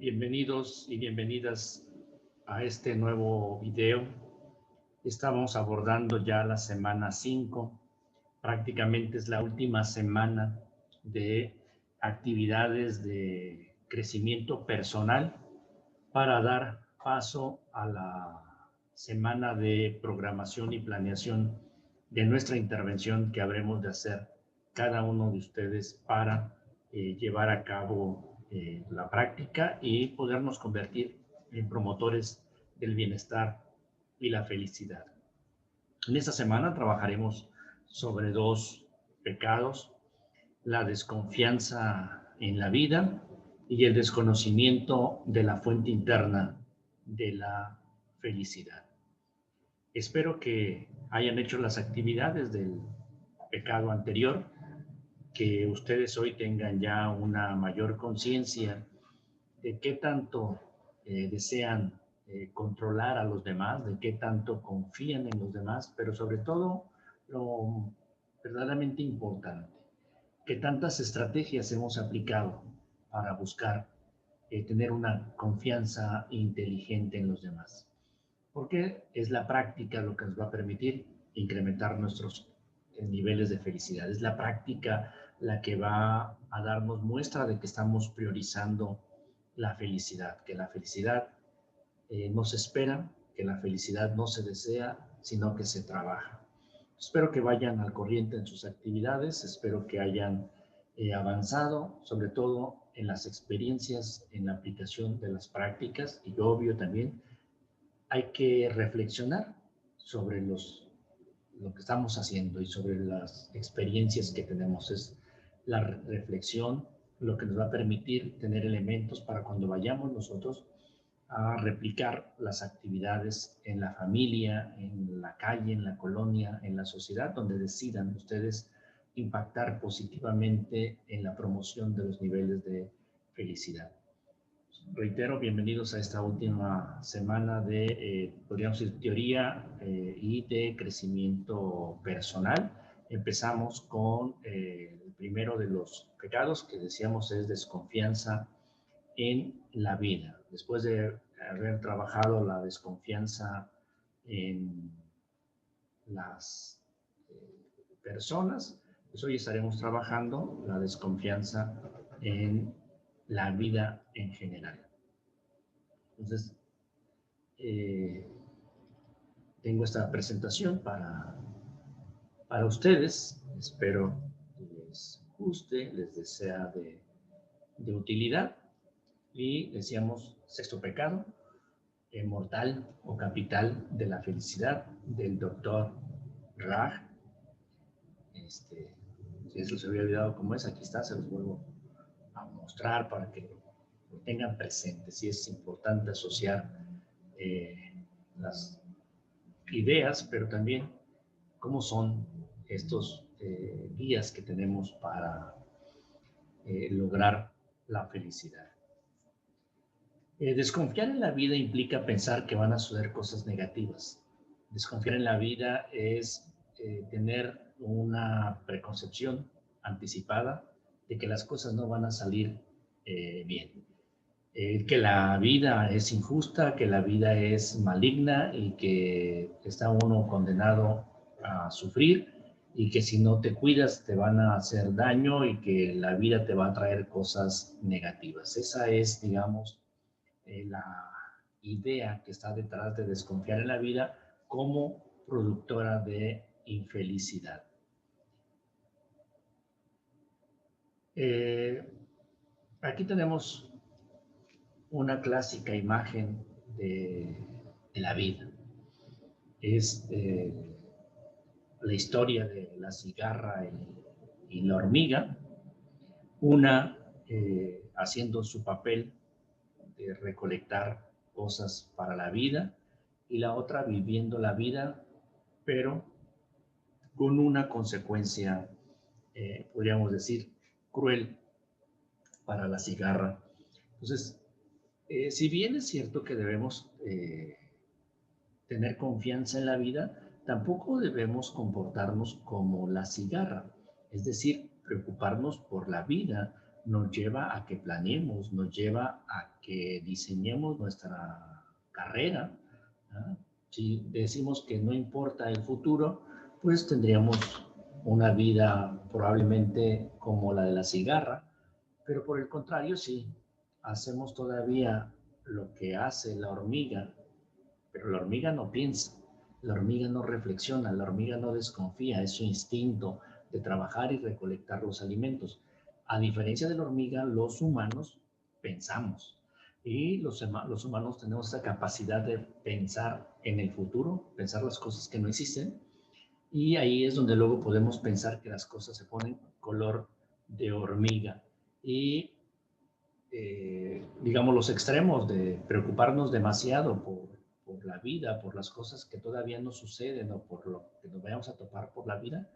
Bienvenidos y bienvenidas a este nuevo video. Estamos abordando ya la semana 5. Prácticamente es la última semana de actividades de crecimiento personal para dar paso a la semana de programación y planeación de nuestra intervención que habremos de hacer cada uno de ustedes para llevar a cabo la práctica y podernos convertir en promotores del bienestar y la felicidad. En esta semana trabajaremos sobre 2 pecados: la desconfianza en la vida y el desconocimiento de la fuente interna de la felicidad. Espero que hayan hecho las actividades del pecado anterior, que ustedes hoy tengan ya una mayor conciencia de qué tanto desean controlar a los demás, de qué tanto confían en los demás, pero sobre todo lo verdaderamente importante, qué tantas estrategias hemos aplicado para buscar tener una confianza inteligente en los demás. Porque es la práctica lo que nos va a permitir incrementar nuestros niveles de felicidad. Es la práctica la que va a darnos muestra de que estamos priorizando la felicidad, que la felicidad no se espera, que la felicidad no se desea, sino que se trabaja. Espero que vayan al corriente en sus actividades, espero que hayan avanzado, sobre todo en las experiencias, en la aplicación de las prácticas, y obvio también hay que reflexionar sobre lo que estamos haciendo y sobre las experiencias que tenemos. Es la reflexión lo que nos va a permitir tener elementos para cuando vayamos nosotros a replicar las actividades en la familia, en la calle, en la colonia, en la sociedad, donde decidan ustedes impactar positivamente en la promoción de los niveles de felicidad. Reitero, bienvenidos a esta última semana de, podríamos decir, teoría y de crecimiento personal. Empezamos con el primero de los pecados, que decíamos es desconfianza en la vida. Después de haber trabajado la desconfianza en las personas, pues hoy estaremos trabajando la desconfianza en la vida en general. Entonces, tengo esta presentación para ustedes. Espero que les guste, les sea de utilidad. Y decíamos, sexto pecado, mortal o capital de la felicidad, del doctor Raj. Si eso se había olvidado cómo es, aquí está, se los vuelvo a mostrar para que lo tengan presente. Sí es importante asociar las ideas, pero también cómo son estos guías que tenemos para lograr la felicidad. Desconfiar en la vida implica pensar que van a suceder cosas negativas. Desconfiar en la vida es tener una preconcepción anticipada de que las cosas no van a salir bien. Que la vida es injusta, que la vida es maligna y que está uno condenado a sufrir y que si no te cuidas te van a hacer daño y que la vida te va a traer cosas negativas. Esa es, digamos, la idea que está detrás de desconfiar en la vida como productora de infelicidad. Aquí tenemos una clásica imagen de la vida. Es la historia de la cigarra y la hormiga, una haciendo su papel de recolectar cosas para la vida y la otra viviendo la vida, pero con una consecuencia, podríamos decir, cruel para la cigarra. Entonces, si bien es cierto que debemos tener confianza en la vida, tampoco debemos comportarnos como la cigarra, es decir, preocuparnos por la vida nos lleva a que planeemos, nos lleva a que diseñemos nuestra carrera. ¿Ah? Si decimos que no importa el futuro, pues tendríamos una vida probablemente como la de la cigarra, pero por el contrario, si hacemos todavía lo que hace la hormiga, pero la hormiga no piensa, la hormiga no reflexiona, la hormiga no desconfía, es su instinto de trabajar y recolectar los alimentos. A diferencia de la hormiga, los humanos pensamos y los humanos tenemos esa capacidad de pensar en el futuro, pensar las cosas que no existen, y ahí es donde luego podemos pensar que las cosas se ponen color de hormiga. Y digamos, los extremos de preocuparnos demasiado por la vida, por las cosas que todavía no suceden o por lo que nos vayamos a topar por la vida,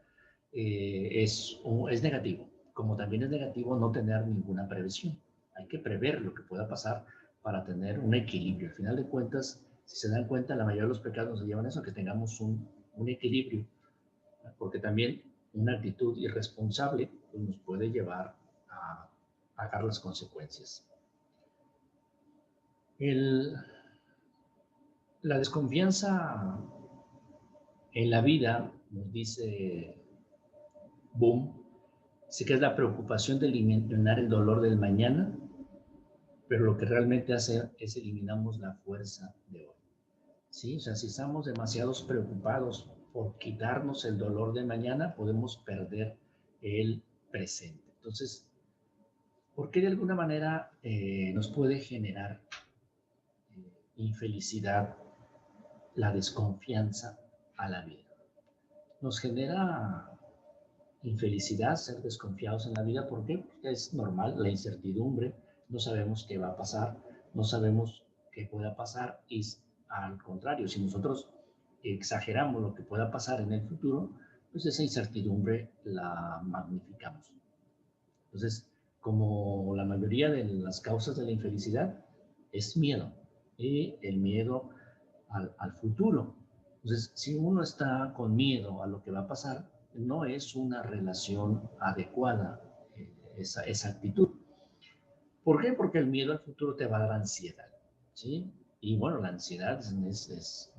es negativo. Como también es negativo no tener ninguna previsión. Hay que prever lo que pueda pasar para tener un equilibrio. Al final de cuentas, si se dan cuenta, la mayoría de los pecados nos llevan a eso, que tengamos un equilibrio, porque también una actitud irresponsable pues, nos puede llevar a pagar las consecuencias. La desconfianza en la vida, nos dice Boom, sí que es la preocupación de eliminar el dolor del mañana, pero lo que realmente hace es eliminamos la fuerza de hoy. ¿Sí? O sea, si estamos demasiado preocupados por quitarnos el dolor de mañana, podemos perder el presente. Entonces, ¿por qué de alguna manera nos puede generar infelicidad la desconfianza a la vida? Nos genera infelicidad ser desconfiados en la vida. ¿Por qué? Porque es normal la incertidumbre, no sabemos qué va a pasar, no sabemos qué pueda pasar, y al contrario, si nosotros exageramos lo que pueda pasar en el futuro, pues esa incertidumbre la magnificamos. Entonces, como la mayoría de las causas de la infelicidad es miedo, y el miedo al futuro. Entonces, si uno está con miedo a lo que va a pasar, no es una relación adecuada esa actitud. ¿Por qué? Porque el miedo al futuro te va a dar ansiedad, ¿sí? Y bueno, la ansiedad es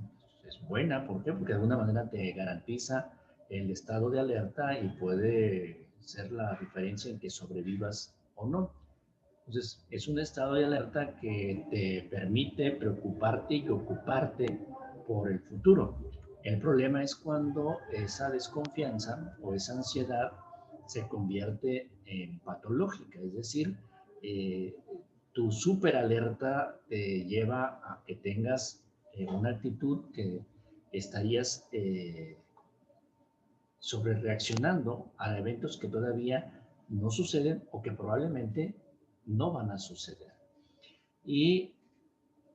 buena. ¿Por qué? Porque de alguna manera te garantiza el estado de alerta y puede ser la diferencia en que sobrevivas o no. Entonces, es un estado de alerta que te permite preocuparte y ocuparte por el futuro. El problema es cuando esa desconfianza o esa ansiedad se convierte en patológica, es decir, eh, tu superalerta te lleva a que tengas una actitud que estarías sobre reaccionando a eventos que todavía no suceden o que probablemente no van a suceder. Y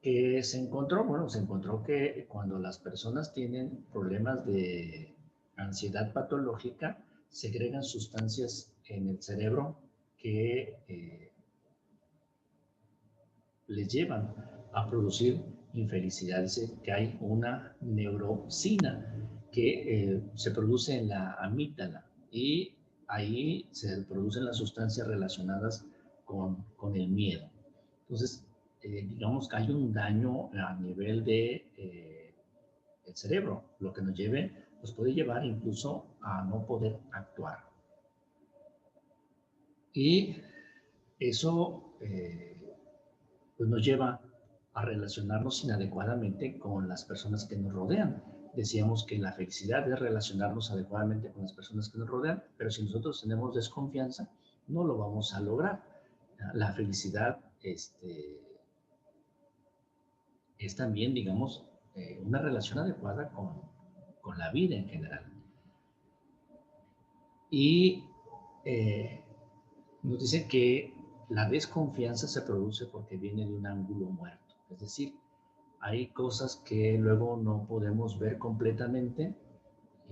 que se encontró, bueno, se encontró que cuando las personas tienen problemas de ansiedad patológica, segregan sustancias en el cerebro que les llevan a producir infelicidad. Dice que hay una neurocina que se produce en la amígdala, y ahí se producen las sustancias relacionadas con el miedo. Entonces, digamos que hay un daño a nivel de el cerebro, lo que nos puede llevar incluso a no poder actuar. Y eso pues nos lleva a relacionarnos inadecuadamente con las personas que nos rodean. Decíamos que la felicidad es relacionarnos adecuadamente con las personas que nos rodean, pero si nosotros tenemos desconfianza, no lo vamos a lograr. La felicidad es también, digamos, una relación adecuada con la vida en general. Y nos dice que la desconfianza se produce porque viene de un ángulo muerto. Es decir, hay cosas que luego no podemos ver completamente,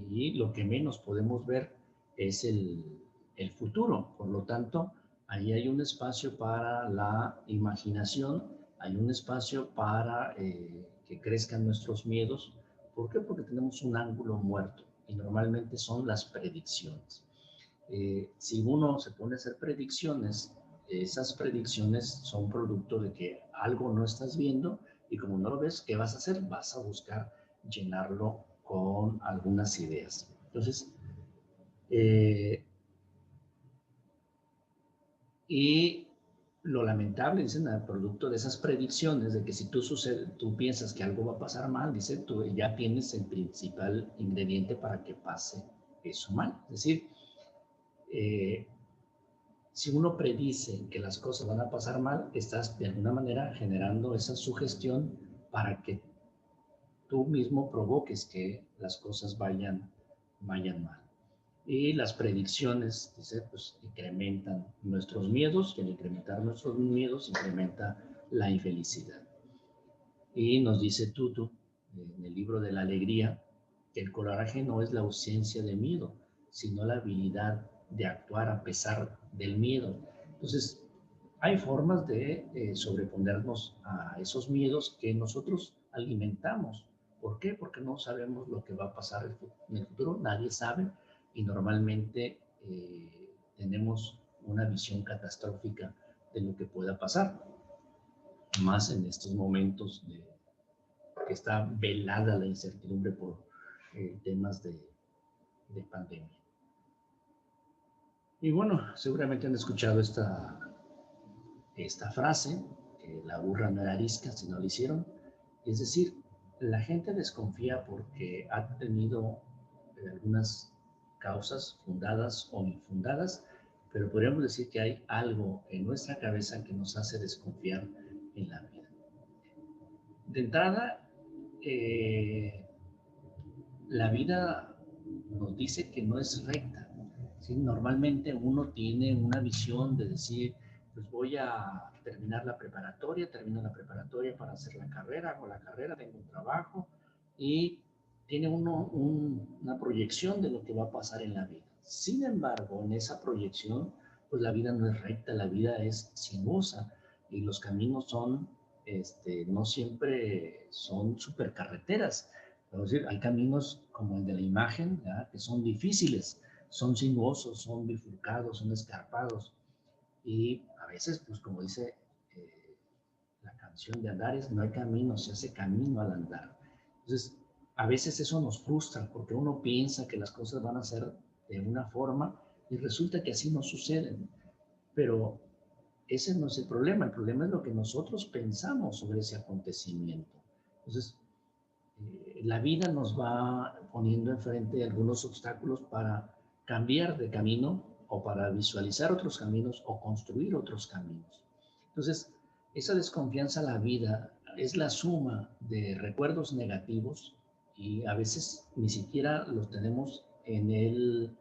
y lo que menos podemos ver es el futuro. Por lo tanto, ahí hay un espacio para la imaginación, hay un espacio para que crezcan nuestros miedos. ¿Por qué? Porque tenemos un ángulo muerto, y normalmente son las predicciones. Si uno se pone a hacer predicciones esas predicciones son producto de que algo no estás viendo y como no lo ves, ¿qué vas a hacer? Vas a buscar llenarlo con algunas ideas. Entonces, y lo lamentable, dicen, el producto de esas predicciones, de que si tú piensas que algo va a pasar mal, dice, tú ya tienes el principal ingrediente para que pase eso mal. Es decir, eh, si uno predice que las cosas van a pasar mal, estás de alguna manera generando esa sugestión para que tú mismo provoques que las cosas vayan mal. Y las predicciones, dice, pues incrementan nuestros miedos y al incrementar nuestros miedos incrementa la infelicidad. Y nos dice Tutu en el libro de la alegría que el coraje no es la ausencia de miedo, sino la habilidad de actuar a pesar del miedo. Entonces, hay formas de sobreponernos a esos miedos que nosotros alimentamos. ¿Por qué? Porque no sabemos lo que va a pasar en el futuro, nadie sabe y normalmente tenemos una visión catastrófica de lo que pueda pasar, más en estos momentos que está velada la incertidumbre por temas de pandemia. Y bueno, seguramente han escuchado esta frase, que la burra no era arisca si no lo hicieron. Es decir, la gente desconfía porque ha tenido algunas causas fundadas o infundadas, pero podríamos decir que hay algo en nuestra cabeza que nos hace desconfiar en la vida. De entrada, la vida nos dice que no es recta. ¿Sí? Normalmente uno tiene una visión de decir, pues voy a terminar la preparatoria, termino la preparatoria para hacer la carrera, hago la carrera, tengo un trabajo y tiene uno una proyección de lo que va a pasar en la vida. Sin embargo, en esa proyección, pues la vida no es recta, la vida es sinuosa y los caminos son, no siempre son supercarreteras. Es decir, hay caminos como el de la imagen, ¿verdad? Que son difíciles, son sinuosos, son bifurcados, son escarpados. Y a veces, pues como dice la canción de Andares, no hay camino, se hace camino al andar. Entonces, a veces eso nos frustra porque uno piensa que las cosas van a ser de una forma y resulta que así no suceden. Pero ese no es el problema es lo que nosotros pensamos sobre ese acontecimiento. Entonces, la vida nos va poniendo enfrente algunos obstáculos para cambiar de camino o para visualizar otros caminos o construir otros caminos. Entonces, esa desconfianza a la vida es la suma de recuerdos negativos y a veces ni siquiera los tenemos en el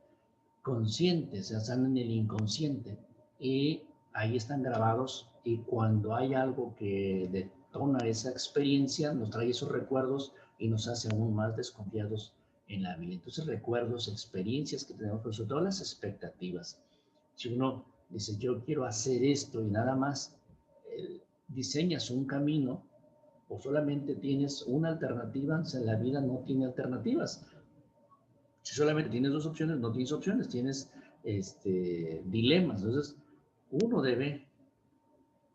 consciente, o sea, están en el inconsciente y ahí están grabados y cuando hay algo que detona esa experiencia, nos trae esos recuerdos y nos hace aún más desconfiados en la vida. Entonces, recuerdos, experiencias que tenemos, pero sobre todo las expectativas. Si uno dice, yo quiero hacer esto y nada más, diseñas un camino o solamente tienes una alternativa, o sea, la vida no tiene alternativas. Si solamente tienes dos opciones, no tienes opciones, tienes dilemas. Entonces, uno debe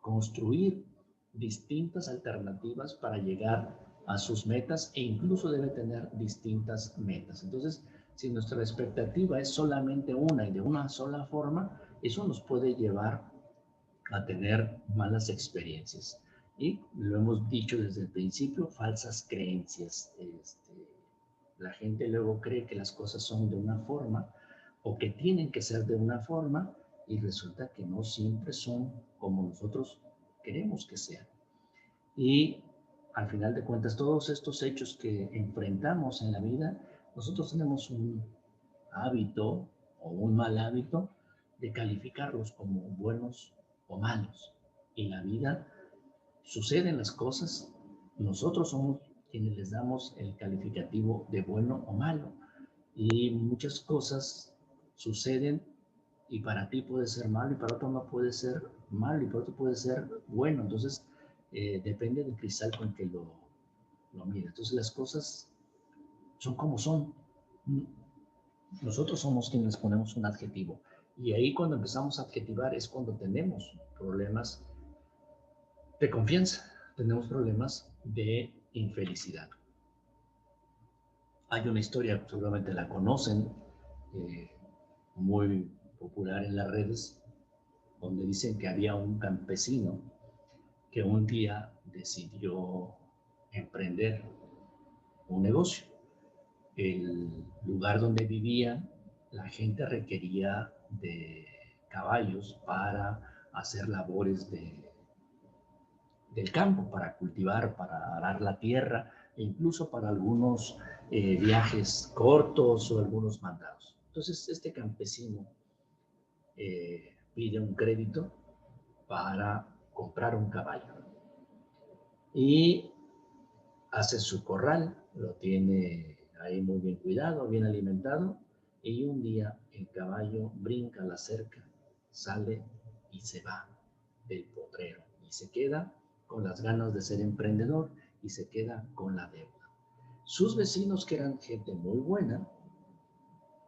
construir distintas alternativas para llegar a sus metas e incluso debe tener distintas metas. Entonces, si nuestra expectativa es solamente una y de una sola forma, eso nos puede llevar a tener malas experiencias. Y lo hemos dicho desde el principio, falsas creencias. La gente luego cree que las cosas son de una forma o que tienen que ser de una forma y resulta que no siempre son como nosotros queremos que sean. Y al final de cuentas, todos estos hechos que enfrentamos en la vida, nosotros tenemos un hábito o un mal hábito de calificarlos como buenos o malos. En la vida suceden las cosas, nosotros somos quienes les damos el calificativo de bueno o malo. Y muchas cosas suceden y para ti puede ser malo y para otro no puede ser malo y para otro puede ser bueno. Entonces, depende del cristal con que lo mires. Entonces, las cosas son como son. Nosotros somos quienes ponemos un adjetivo Y ahí cuando empezamos a adjetivar es cuando tenemos problemas de confianza, tenemos problemas de infelicidad. Hay una historia, seguramente la conocen, muy popular en las redes, donde dicen que había un campesino que un día decidió emprender un negocio. El lugar donde vivía, la gente requería de caballos para hacer labores del campo, para cultivar, para arar la tierra, e incluso para algunos viajes cortos o algunos mandados. Entonces, este campesino pide un crédito para comprar un caballo y hace su corral, lo tiene ahí muy bien cuidado, bien alimentado, y un día el caballo brinca la cerca, sale y se va del potrero y se queda con las ganas de ser emprendedor y se queda con la deuda. Sus vecinos, que eran gente muy buena,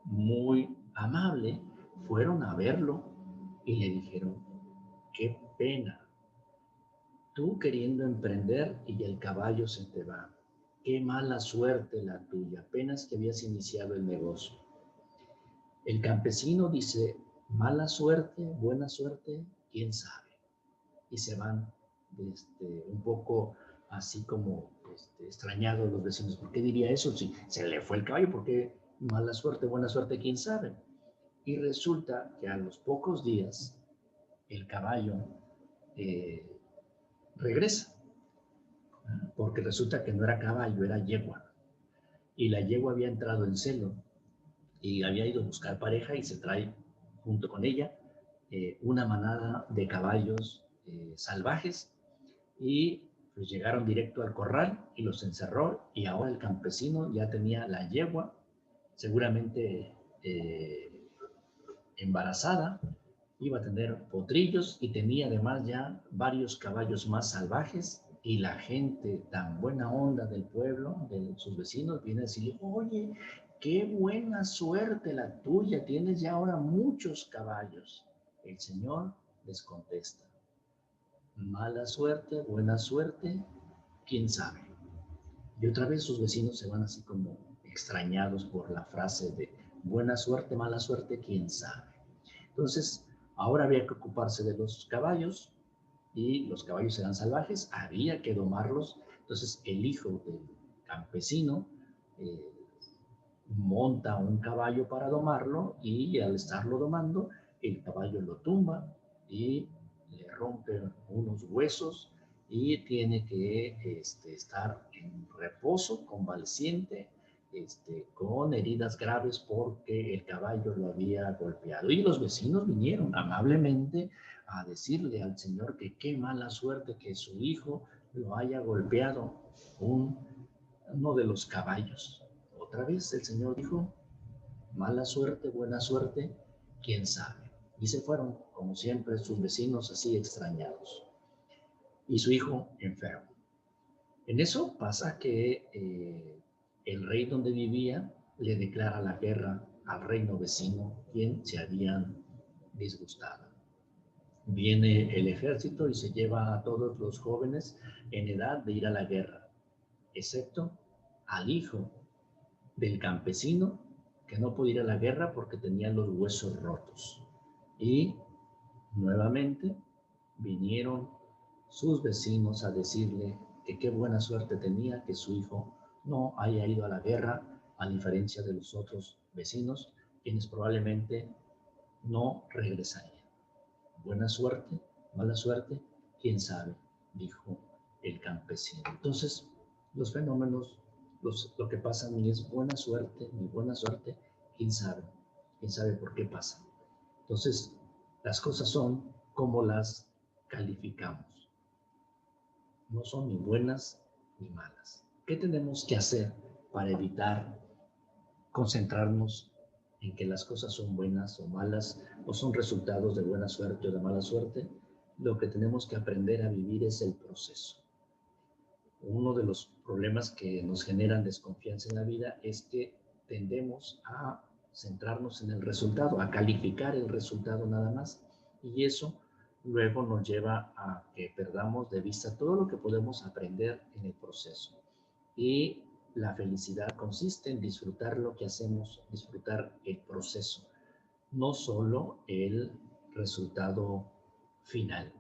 muy amable, fueron a verlo y le dijeron: qué pena, tú queriendo emprender y el caballo se te va. Qué mala suerte la tuya, apenas que habías iniciado el negocio. El campesino dice: mala suerte, buena suerte, quién sabe. Y se van un poco así como extrañados los vecinos. ¿Por qué diría eso? Si se le fue el caballo, ¿por qué mala suerte, buena suerte, quién sabe? Y resulta que a los pocos días el caballo regresa, porque resulta que no era caballo, era yegua. Y la yegua había entrado en celo y había ido a buscar pareja y se trae junto con ella una manada de caballos salvajes, y pues llegaron directo al corral y los encerró, y ahora el campesino ya tenía la yegua seguramente embarazada, iba a tener potrillos y tenía además ya varios caballos más salvajes, y la gente tan buena onda del pueblo, de sus vecinos, viene a decirle: oye, qué buena suerte la tuya, tienes ya ahora muchos caballos. El señor les contesta: mala suerte, buena suerte, quién sabe. Y otra vez sus vecinos se van así como extrañados por la frase de buena suerte, mala suerte, quién sabe. Entonces, ahora había que ocuparse de los caballos, y los caballos eran salvajes, había que domarlos. Entonces, el hijo del campesino monta un caballo para domarlo, y al estarlo domando, el caballo lo tumba y le rompe unos huesos, y tiene que estar en reposo, convaleciente, con heridas graves porque el caballo lo había golpeado. Y los vecinos vinieron amablemente a decirle al señor que qué mala suerte que su hijo lo haya golpeado uno de los caballos. Otra vez el señor dijo: mala suerte, buena suerte, quién sabe. Y se fueron, como siempre, sus vecinos así extrañados. Y su hijo enfermo. En eso pasa que el rey donde vivía le declara la guerra al reino vecino, quien se habían disgustado. Viene el ejército y se lleva a todos los jóvenes en edad de ir a la guerra, excepto al hijo del campesino, que no podía ir a la guerra porque tenía los huesos rotos. Y nuevamente vinieron sus vecinos a decirle que qué buena suerte tenía que su hijo no haya ido a la guerra, a diferencia de los otros vecinos, quienes probablemente no regresarían. Buena suerte, mala suerte, quién sabe, dijo el campesino. Entonces, los fenómenos, lo que pasa ni es buena suerte, ni buena suerte, quién sabe por qué pasa. Entonces, las cosas son como las calificamos. No son ni buenas ni malas. ¿Qué tenemos que hacer para evitar concentrarnos en que las cosas son buenas o malas, o son resultados de buena suerte o de mala suerte? Lo que tenemos que aprender a vivir es el proceso. Uno de los problemas que nos generan desconfianza en la vida es que tendemos a centrarnos en el resultado, a calificar el resultado nada más. Y eso luego nos lleva a que perdamos de vista todo lo que podemos aprender en el proceso. Y la felicidad consiste en disfrutar lo que hacemos, disfrutar el proceso, no solo el resultado final.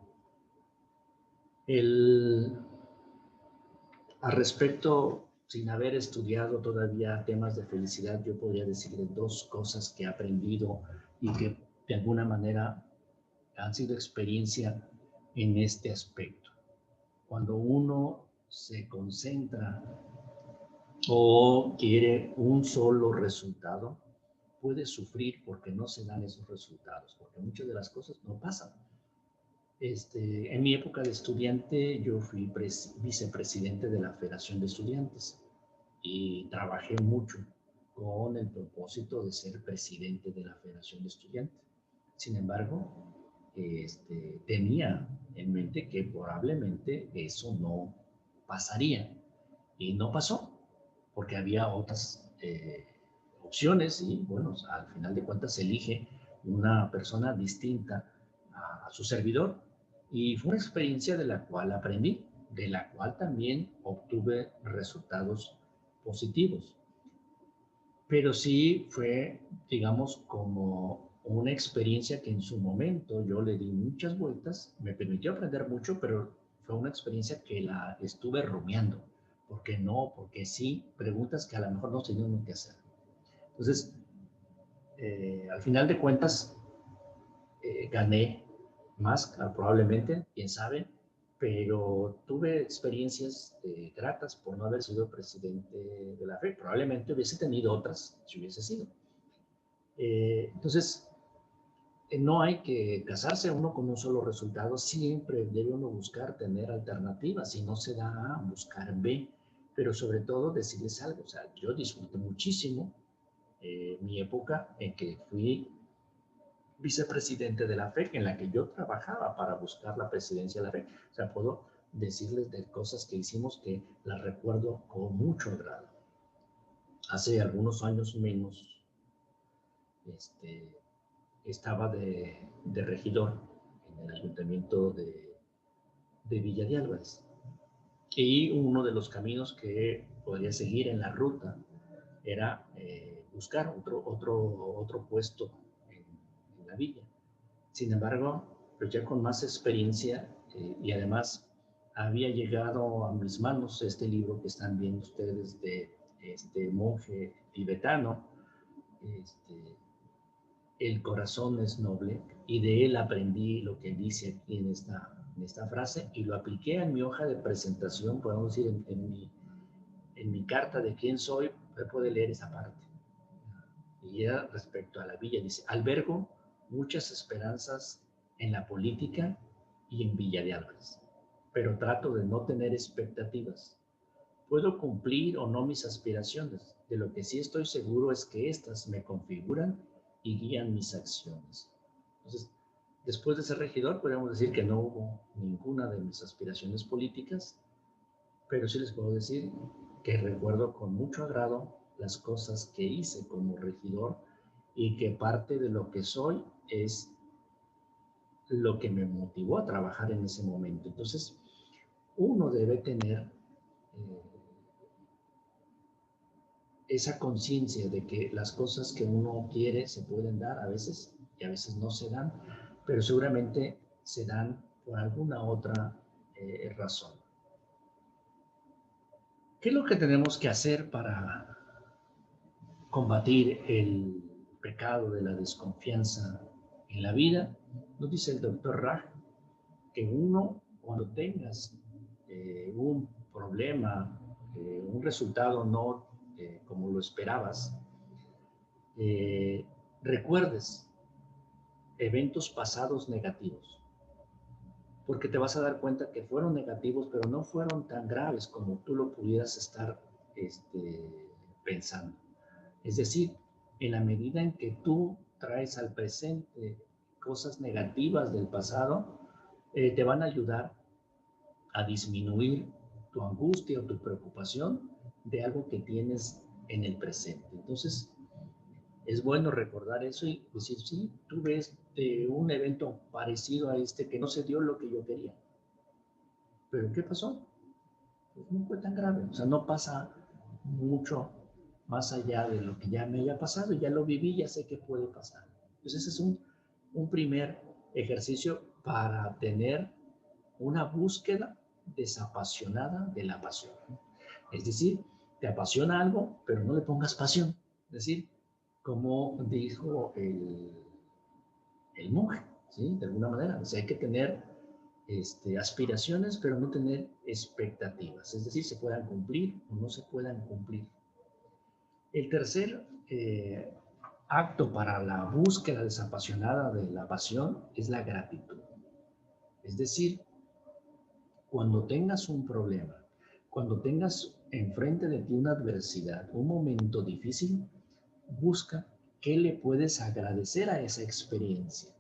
Al respecto, sin haber estudiado todavía temas de felicidad, yo podría decirle dos cosas que he aprendido y que de alguna manera han sido experiencia en este aspecto. Cuando uno se concentra o quiere un solo resultado, puede sufrir porque no se dan esos resultados, porque muchas de las cosas no pasan. En mi época de estudiante, yo fui vicepresidente de la Federación de Estudiantes y trabajé mucho con el propósito de ser presidente de la Federación de Estudiantes. Sin embargo, tenía en mente que probablemente eso no pasaría. Y no pasó, porque había otras opciones y, bueno, al final de cuentas se elige una persona distinta a su servidor. Y fue una experiencia de la cual aprendí, de la cual también obtuve resultados positivos. Pero sí fue, digamos, como una experiencia que en su momento yo le di muchas vueltas, me permitió aprender mucho, pero fue una experiencia que la estuve rumiando. ¿Por qué no? Porque sí, preguntas que a lo mejor no tenían que hacer. Entonces, al final de cuentas, gané más, probablemente, quién sabe, pero tuve experiencias gratas por no haber sido presidente de la FED. Probablemente hubiese tenido otras si hubiese sido. Entonces, no hay que casarse uno con un solo resultado, siempre debe uno buscar tener alternativas, si no se da A, buscar B, pero sobre todo decirles algo, o sea, yo disfruté muchísimo mi época en que fui vicepresidente de la FEC, en la que yo trabajaba para buscar la presidencia de la FEC. O sea, puedo decirles de cosas que hicimos que las recuerdo con mucho agrado. Hace algunos años menos, estaba de regidor en el ayuntamiento de Villa de Álvarez. Y uno de los caminos que podría seguir en la ruta era buscar otro puesto en la villa. Sin embargo, pues ya con más experiencia y además había llegado a mis manos este libro que están viendo ustedes de este monje tibetano, El corazón es noble, y de él aprendí lo que dice aquí en esta frase y lo apliqué en mi hoja de presentación, podemos decir, en mi carta de quién soy, puede leer esa parte. Y ya respecto a la villa, dice, albergo muchas esperanzas en la política y en Villa de Álvarez, pero trato de no tener expectativas. Puedo cumplir o no mis aspiraciones, de lo que sí estoy seguro es que éstas me configuran y guían mis acciones. Entonces, después de ser regidor, podríamos decir que no hubo ninguna de mis aspiraciones políticas, pero sí les puedo decir que recuerdo con mucho agrado las cosas que hice como regidor y que parte de lo que soy es lo que me motivó a trabajar en ese momento. Entonces, uno debe tener esa conciencia de que las cosas que uno quiere se pueden dar a veces y a veces no se dan, pero seguramente se dan por alguna otra razón. ¿Qué es lo que tenemos que hacer para combatir el pecado de la desconfianza en la vida? Nos dice el doctor Raj que uno, cuando tengas un problema, un resultado no como lo esperabas, recuerdes eventos pasados negativos, porque te vas a dar cuenta que fueron negativos, pero no fueron tan graves como tú lo pudieras estar pensando. Es decir, en la medida en que tú traes al presente cosas negativas del pasado, te van a ayudar a disminuir tu angustia o tu preocupación de algo que tienes en el presente. Entonces, Es bueno recordar eso y decir, sí, tuve un evento parecido a este que no se dio lo que yo quería. ¿Pero qué pasó? Pues no fue tan grave. O sea, no pasa mucho más allá de lo que ya me haya pasado. Ya lo viví, ya sé que puede pasar. Entonces ese es un primer ejercicio para tener una búsqueda desapasionada de la pasión. Es decir, te apasiona algo, pero no le pongas pasión. Es decir, como dijo el monje, ¿sí? De alguna manera. O sea, hay que tener aspiraciones, pero no tener expectativas. Es decir, se puedan cumplir o no se puedan cumplir. El tercer acto para la búsqueda desapasionada de la pasión es la gratitud. Es decir, cuando tengas un problema, cuando tengas enfrente de ti una adversidad, un momento difícil, busca qué le puedes agradecer a esa experiencia.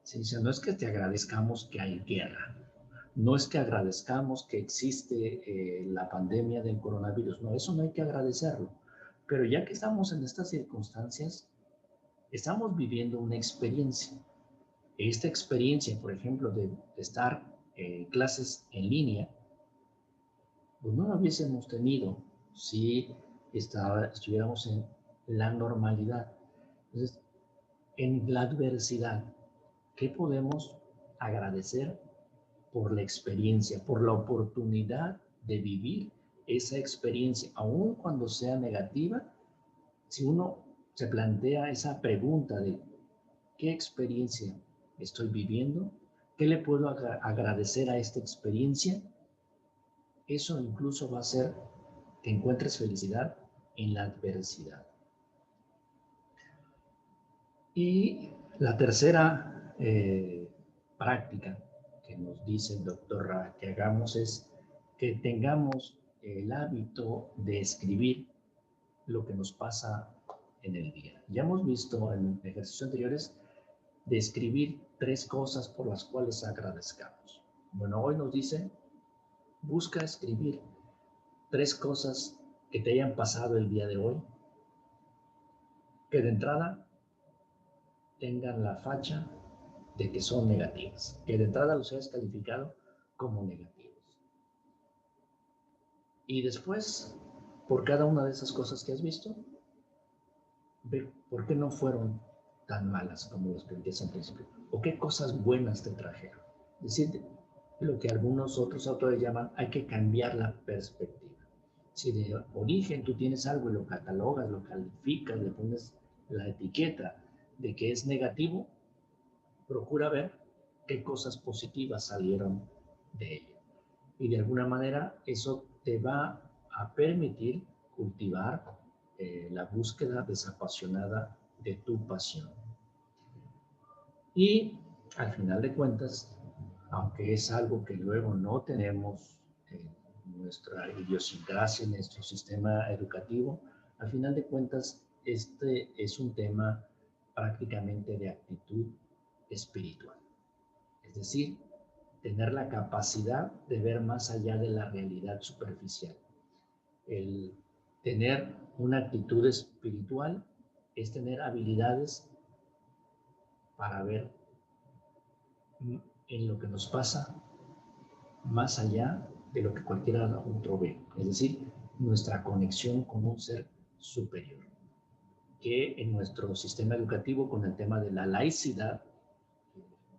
Sí, o sea, no es que te agradezcamos que hay guerra, no es que agradezcamos que existe la pandemia del coronavirus, no, eso no hay que agradecerlo. Pero ya que estamos en estas circunstancias, estamos viviendo una experiencia. Esta experiencia, por ejemplo, de estar en clases en línea, pues no lo hubiésemos tenido si estuviéramos en la normalidad. Entonces, en la adversidad, ¿qué podemos agradecer por la experiencia, por la oportunidad de vivir esa experiencia, aun cuando sea negativa? Si uno se plantea esa pregunta de qué experiencia estoy viviendo, qué le puedo agradecer a esta experiencia, eso incluso va a hacer que encuentres felicidad en la adversidad. Y la tercera práctica que nos dice el doctor Ra que hagamos es que tengamos el hábito de escribir lo que nos pasa en el día. Ya hemos visto en ejercicios anteriores de escribir 3 cosas por las cuales agradezcamos. Bueno, hoy nos dice, busca escribir 3 cosas que te hayan pasado el día de hoy, que de entrada tengan la facha de que son negativas, que de entrada los hayas calificado como negativos. Y después, por cada una de esas cosas que has visto, ve por qué no fueron tan malas como las planteas al principio, o qué cosas buenas te trajeron. Es decir, lo que algunos otros autores llaman, hay que cambiar la perspectiva. Si de origen tú tienes algo y lo catalogas, lo calificas, le pones la etiqueta de que es negativo, procura ver qué cosas positivas salieron de ello. Y de alguna manera eso te va a permitir cultivar la búsqueda desapasionada de tu pasión. Y al final de cuentas, aunque es algo que luego no tenemos en nuestra idiosincrasia, en nuestro sistema educativo, al final de cuentas este es un tema prácticamente de actitud espiritual. Es decir, tener la capacidad de ver más allá de la realidad superficial. El tener una actitud espiritual es tener habilidades para ver en lo que nos pasa más allá de lo que cualquiera otro ve. Es decir, nuestra conexión con un ser superior. Que en nuestro sistema educativo, con el tema de la laicidad,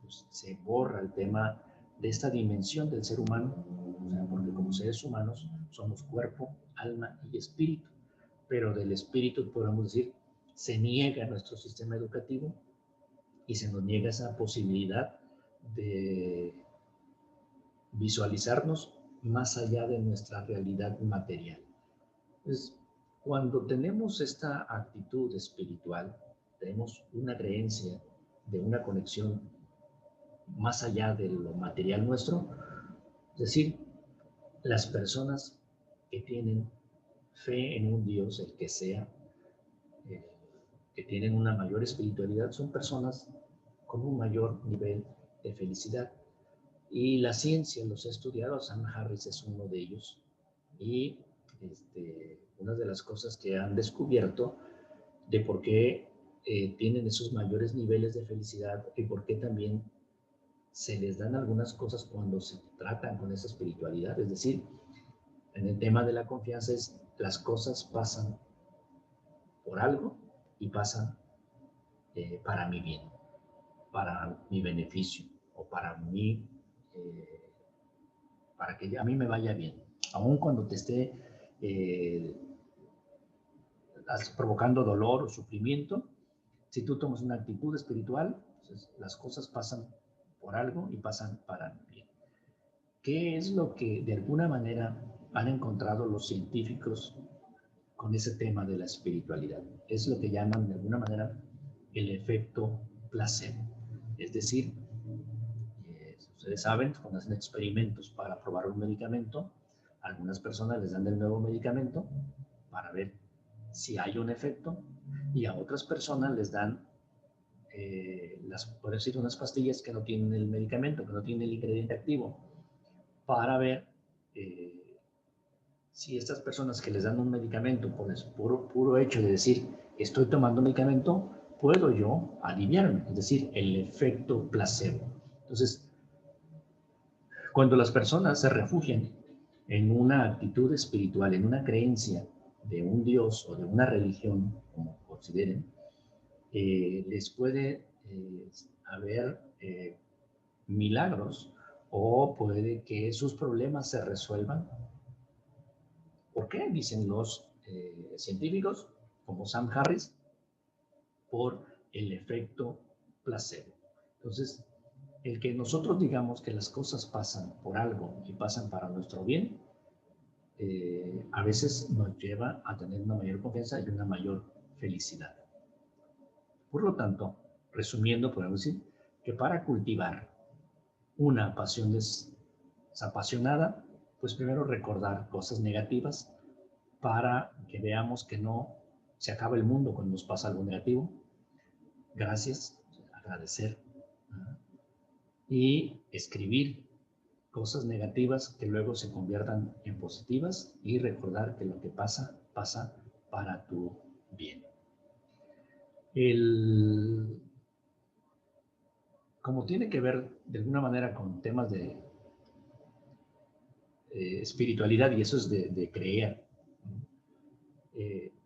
pues, se borra el tema de esta dimensión del ser humano, o sea, porque como seres humanos somos cuerpo, alma y espíritu, pero del espíritu, podemos decir, se niega nuestro sistema educativo y se nos niega esa posibilidad de visualizarnos más allá de nuestra realidad material. Entonces, cuando tenemos esta actitud espiritual, tenemos una creencia de una conexión más allá de lo material nuestro, es decir, las personas que tienen fe en un Dios, el que sea, eh, que tienen una mayor espiritualidad, son personas con un mayor nivel de felicidad. Y la ciencia los ha estudiado, Sam Harris es uno de ellos, y una de las cosas que han descubierto de por qué tienen esos mayores niveles de felicidad y por qué también se les dan algunas cosas cuando se tratan con esa espiritualidad. Es decir, en el tema de la confianza las cosas pasan por algo y pasan para mi bien, para mi beneficio o para mí, para que a mí me vaya bien. Aun cuando te esté provocando dolor o sufrimiento, si tú tomas una actitud espiritual, entonces las cosas pasan por algo y pasan para mi bien. ¿Qué es lo que de alguna manera han encontrado los científicos con ese tema de la espiritualidad? Es lo que llaman de alguna manera el efecto placebo. Es decir, ustedes saben, cuando hacen experimentos para probar un medicamento, a algunas personas les dan el nuevo medicamento para ver si hay un efecto y a otras personas les dan por decir, unas pastillas que no tienen el medicamento, que no tienen el ingrediente activo, para ver si estas personas que les dan un medicamento por el puro hecho de decir estoy tomando medicamento, puedo yo aliviarme, es decir, el efecto placebo. Entonces, cuando las personas se refugian en una actitud espiritual, en una creencia de un Dios o de una religión, como consideren, les puede haber milagros o puede que sus problemas se resuelvan. ¿Por qué? Dicen los científicos, como Sam Harris, por el efecto placebo. Entonces, el que nosotros digamos que las cosas pasan por algo y pasan para nuestro bien, a veces nos lleva a tener una mayor confianza y una mayor felicidad. Por lo tanto, resumiendo, podemos decir que para cultivar una pasión desapasionada, pues primero recordar cosas negativas para que veamos que no se acaba el mundo cuando nos pasa algo negativo. Gracias, agradecer y escribir cosas negativas que luego se conviertan en positivas y recordar que lo que pasa, pasa para tu bien. Como tiene que ver de alguna manera con temas de espiritualidad, y eso es de creer,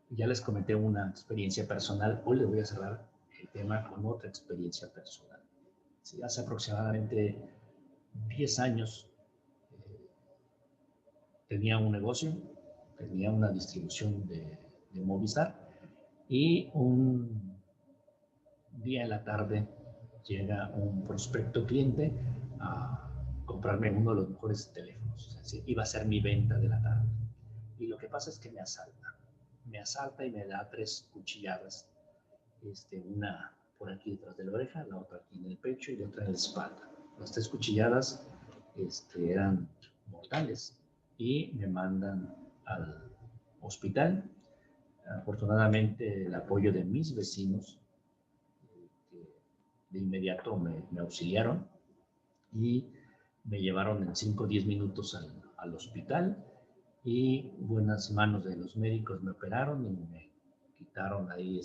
ya les comenté una experiencia personal, hoy les voy a cerrar el tema con otra experiencia personal. Sí, hace aproximadamente 10 años tenía un negocio, tenía una distribución de Movistar y un día en la tarde llega un prospecto cliente a comprarme uno de los mejores teléfonos. O sea, iba a ser mi venta de la tarde. Y lo que pasa es que me asalta y me da 3 cuchilladas, una por aquí detrás de la oreja, la otra aquí en el pecho y la otra en la espalda. Las 3 cuchilladas eran mortales y me mandan al hospital. Afortunadamente el apoyo de mis vecinos de inmediato me auxiliaron y me llevaron en 5 o 10 minutos al hospital y buenas manos de los médicos me operaron y me quitaron ahí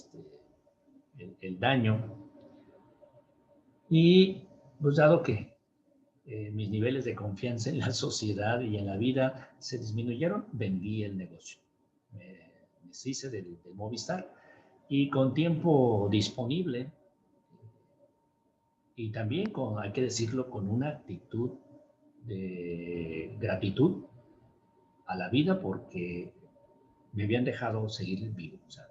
el daño. Y pues dado que mis niveles de confianza en la sociedad y en la vida se disminuyeron, vendí el negocio. Me deshice del Movistar y con tiempo disponible y también, hay que decirlo, con una actitud de gratitud a la vida porque me habían dejado seguir vivo. O sea,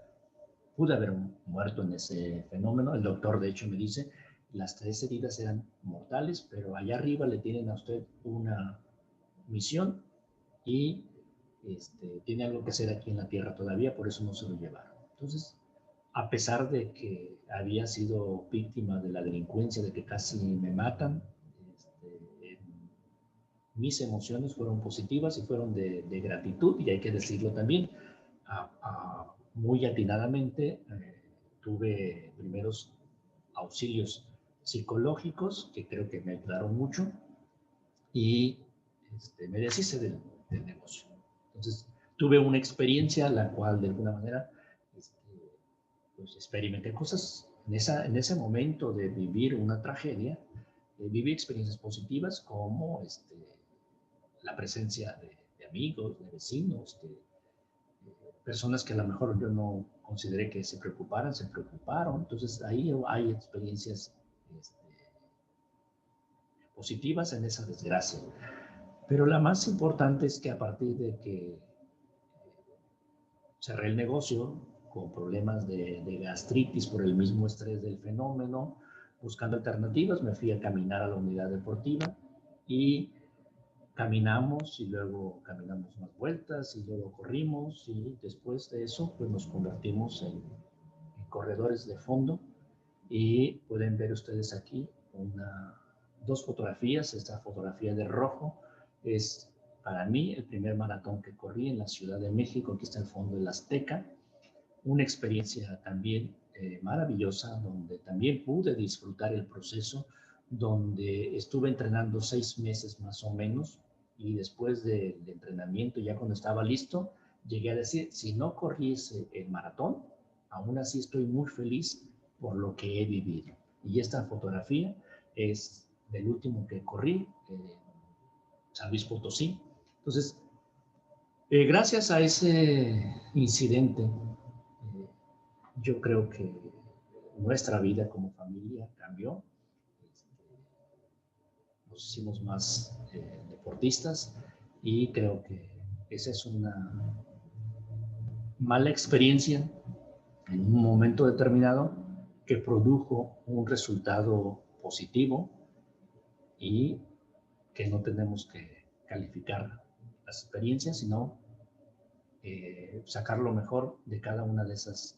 pude haber muerto en ese fenómeno. El doctor, de hecho, me dice, las 3 heridas eran mortales, pero allá arriba le tienen a usted una misión y tiene algo que hacer aquí en la tierra todavía, por eso no se lo llevaron. Entonces, a pesar de que había sido víctima de la delincuencia, de que casi me matan, mis emociones fueron positivas y fueron de gratitud, y hay que decirlo también, muy atinadamente tuve primeros auxilios psicológicos que creo que me ayudaron mucho y me deshice del negocio. Entonces, tuve una experiencia la cual de alguna manera pues experimenté cosas en ese momento de vivir una tragedia. Viví experiencias positivas como la presencia de amigos, de vecinos, de personas que a lo mejor yo no consideré que se preocuparon. Entonces ahí hay experiencias positivas en esa desgracia. Pero la más importante es que a partir de que cerré el negocio con problemas de gastritis por el mismo estrés del fenómeno, buscando alternativas, me fui a caminar a la unidad deportiva y caminamos y luego caminamos más vueltas y luego corrimos y después de eso pues nos convertimos en corredores de fondo y pueden ver ustedes aquí dos fotografías. Esta fotografía de rojo es para mí el primer maratón que corrí en la Ciudad de México. Aquí está el fondo del Azteca, una experiencia también maravillosa, donde también pude disfrutar el proceso, donde estuve entrenando 6 meses más o menos, y después de entrenamiento, ya cuando estaba listo, llegué a decir, si no corriese el maratón, aún así estoy muy feliz por lo que he vivido. Y esta fotografía es del último que corrí, San Luis Potosí. Entonces, gracias a ese incidente, yo creo que nuestra vida como familia cambió. Nos hicimos más deportistas y creo que esa es una mala experiencia en un momento determinado que produjo un resultado positivo y que no tenemos que calificar las experiencias, sino sacar lo mejor de cada una de esas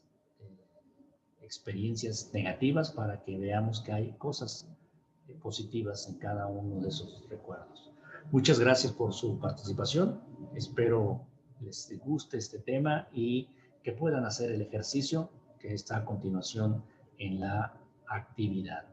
experiencias negativas para que veamos que hay cosas positivas en cada uno de esos recuerdos. Muchas gracias por su participación. Espero les guste este tema y que puedan hacer el ejercicio que está a continuación en la actividad.